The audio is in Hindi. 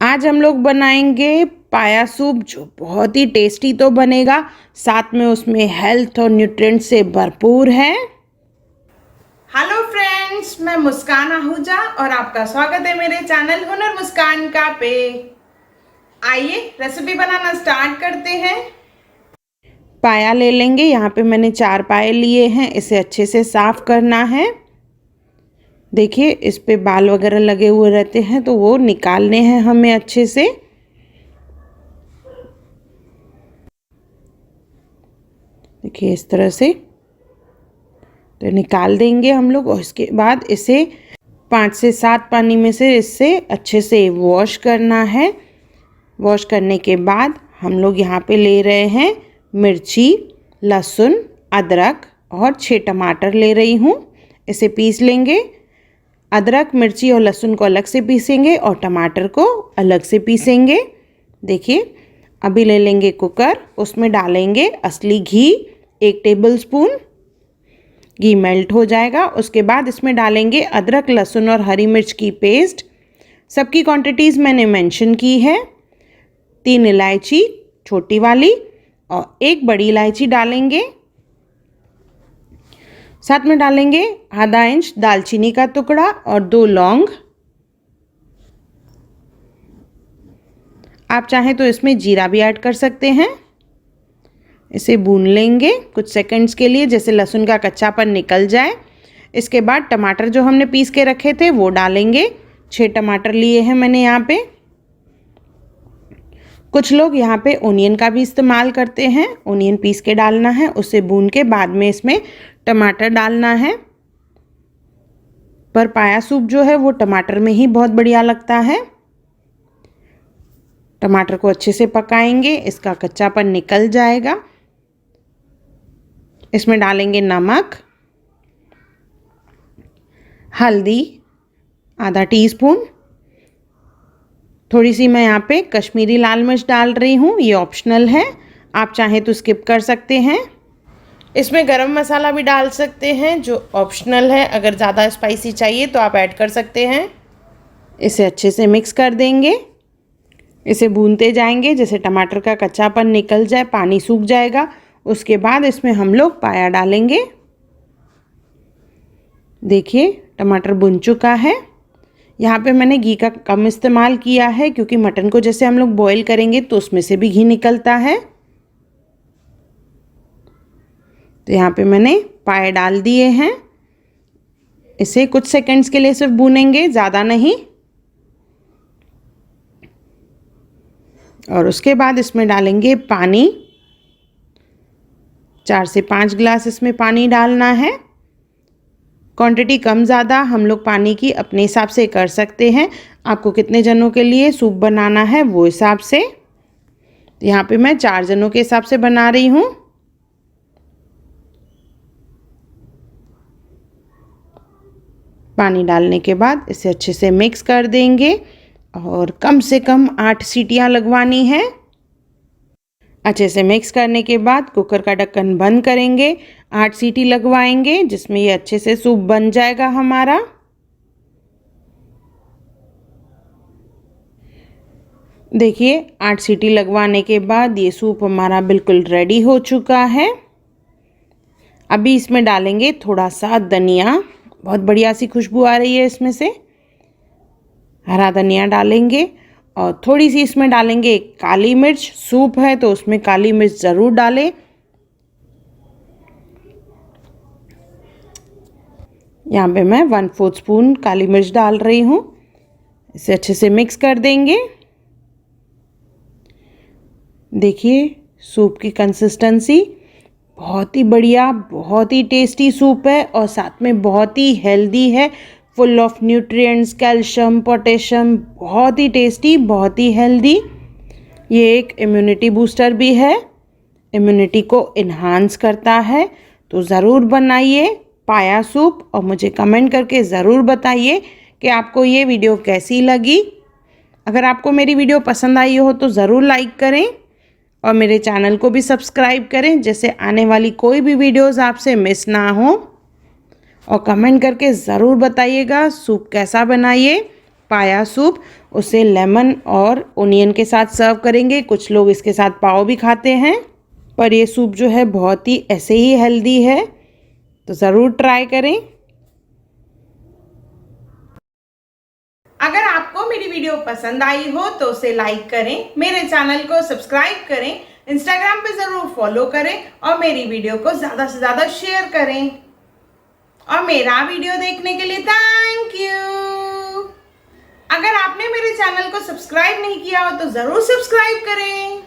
आज हम लोग बनाएंगे पाया सूप, जो बहुत ही टेस्टी तो बनेगा, साथ में उसमें हेल्थ और न्यूट्रिएंट से भरपूर है। हेलो फ्रेंड्स, मैं मुस्कान आहूजा और आपका स्वागत है मेरे चैनल हुनर मुस्कान का पे। आइए रेसिपी बनाना स्टार्ट करते हैं। पाया ले लेंगे। यहाँ पे मैंने 4 पाए लिए हैं। इसे अच्छे से साफ करना है। देखिए, इस पे बाल वगैरह लगे हुए रहते हैं, तो वो निकालने हैं हमें अच्छे से। देखिए इस तरह से तो निकाल देंगे हम लोग, और इसके बाद इसे 5 से 7 पानी में से इससे अच्छे से वॉश करना है। वॉश करने के बाद हम लोग यहाँ पे ले रहे हैं मिर्ची, लहसुन, अदरक और 6 टमाटर ले रही हूँ। इसे पीस लेंगे। अदरक, मिर्ची और लहसुन को अलग से पीसेंगे और टमाटर को अलग से पीसेंगे। देखिए, अभी ले लेंगे कुकर, उसमें डालेंगे असली घी 1 टेबलस्पून। घी मेल्ट हो जाएगा। उसके बाद इसमें डालेंगे अदरक, लहसुन और हरी मिर्च की पेस्ट। सबकी क्वांटिटीज़ मैंने मेंशन की है। 3 इलायची छोटी वाली और 1 बड़ी इलायची डालेंगे। साथ में डालेंगे आधा इंच दालचीनी का टुकड़ा और 2 लौंग। आप चाहें तो इसमें जीरा भी ऐड कर सकते हैं। इसे भून लेंगे कुछ सेकंड्स के लिए, जैसे लहसुन का कच्चापन निकल जाए। इसके बाद टमाटर जो हमने पीस के रखे थे वो डालेंगे। 6 टमाटर लिए हैं मैंने यहाँ पे। कुछ लोग यहाँ पे ओनियन का भी इस्तेमाल करते हैं। ओनियन पीस के डालना है, उसे भून के बाद में इसमें टमाटर डालना है। पर पाया सूप जो है वो टमाटर में ही बहुत बढ़िया लगता है। टमाटर को अच्छे से पकाएंगे, इसका कच्चापन निकल जाएगा। इसमें डालेंगे नमक, हल्दी आधा टीस्पून, थोड़ी सी मैं यहाँ पे कश्मीरी लाल मिर्च डाल रही हूँ, ये ऑप्शनल है, आप चाहें तो स्किप कर सकते हैं। इसमें गरम मसाला भी डाल सकते हैं जो ऑप्शनल है, अगर ज़्यादा स्पाइसी चाहिए तो आप ऐड कर सकते हैं। इसे अच्छे से मिक्स कर देंगे। इसे भूनते जाएंगे, जैसे टमाटर का कच्चापन निकल जाए, पानी सूख जाएगा। उसके बाद इसमें हम लोग पाया डालेंगे। देखिए टमाटर भुन चुका है। यहाँ पे मैंने घी का कम इस्तेमाल किया है, क्योंकि मटन को जैसे हम लोग बॉईल करेंगे तो उसमें से भी घी निकलता है। तो यहाँ पे मैंने पाए डाल दिए हैं। इसे कुछ सेकंड्स के लिए सिर्फ भूनेंगे, ज़्यादा नहीं। और उसके बाद इसमें डालेंगे पानी। 4 से 5 गिलास इसमें पानी डालना है। क्वांटिटी कम ज़्यादा हम लोग पानी की अपने हिसाब से कर सकते हैं। आपको कितने जनों के लिए सूप बनाना है वो हिसाब से। यहाँ पे मैं 4 जनों के हिसाब से बना रही हूँ। पानी डालने के बाद इसे अच्छे से मिक्स कर देंगे और कम से कम 8 सीटियाँ लगवानी है। अच्छे से मिक्स करने के बाद कुकर का ढक्कन बंद करेंगे, 8 सीटी लगवाएंगे, जिसमें ये अच्छे से सूप बन जाएगा हमारा। देखिए 8 सीटी लगवाने के बाद ये सूप हमारा बिल्कुल रेडी हो चुका है। अभी इसमें डालेंगे थोड़ा सा धनिया, बहुत बढ़िया सी खुशबू आ रही है इसमें से। हरा धनिया डालेंगे और थोड़ी सी इसमें डालेंगे काली मिर्च। सूप है तो उसमें काली मिर्च ज़रूर डालें। यहाँ पे मैं 1/4 स्पून काली मिर्च डाल रही हूँ। इसे अच्छे से मिक्स कर देंगे। देखिए सूप की कंसिस्टेंसी बहुत ही बढ़िया, बहुत ही टेस्टी सूप है और साथ में बहुत ही हेल्दी है, full of nutrients, calcium, potassium, बहुत ही टेस्टी, बहुत ही हेल्दी। ये एक इम्यूनिटी बूस्टर भी है, इम्यूनिटी को इन्हांस करता है। तो ज़रूर बनाइए पाया सूप और मुझे कमेंट करके ज़रूर बताइए कि आपको ये वीडियो कैसी लगी। अगर आपको मेरी वीडियो पसंद आई हो तो ज़रूर लाइक करें और मेरे चैनल को भी सब्सक्राइब करें, जैसे आने वाली कोई भी वीडियोज़ आपसे मिस ना हो। और कमेंट करके ज़रूर बताइएगा सूप कैसा बनाइए, पाया सूप। उसे लेमन और ओनियन के साथ सर्व करेंगे। कुछ लोग इसके साथ पाव भी खाते हैं, पर ये सूप जो है बहुत ही ऐसे ही हेल्दी है, तो ज़रूर ट्राई करें। अगर आपको मेरी वीडियो पसंद आई हो तो उसे लाइक करें, मेरे चैनल को सब्सक्राइब करें, इंस्टाग्राम पे ज़रूर फॉलो करें और मेरी वीडियो को ज़्यादा से ज़्यादा शेयर करें। और मेरा वीडियो देखने के लिए थैंक यू। अगर आपने मेरे चैनल को सब्सक्राइब नहीं किया हो तो ज़रूर सब्सक्राइब करें।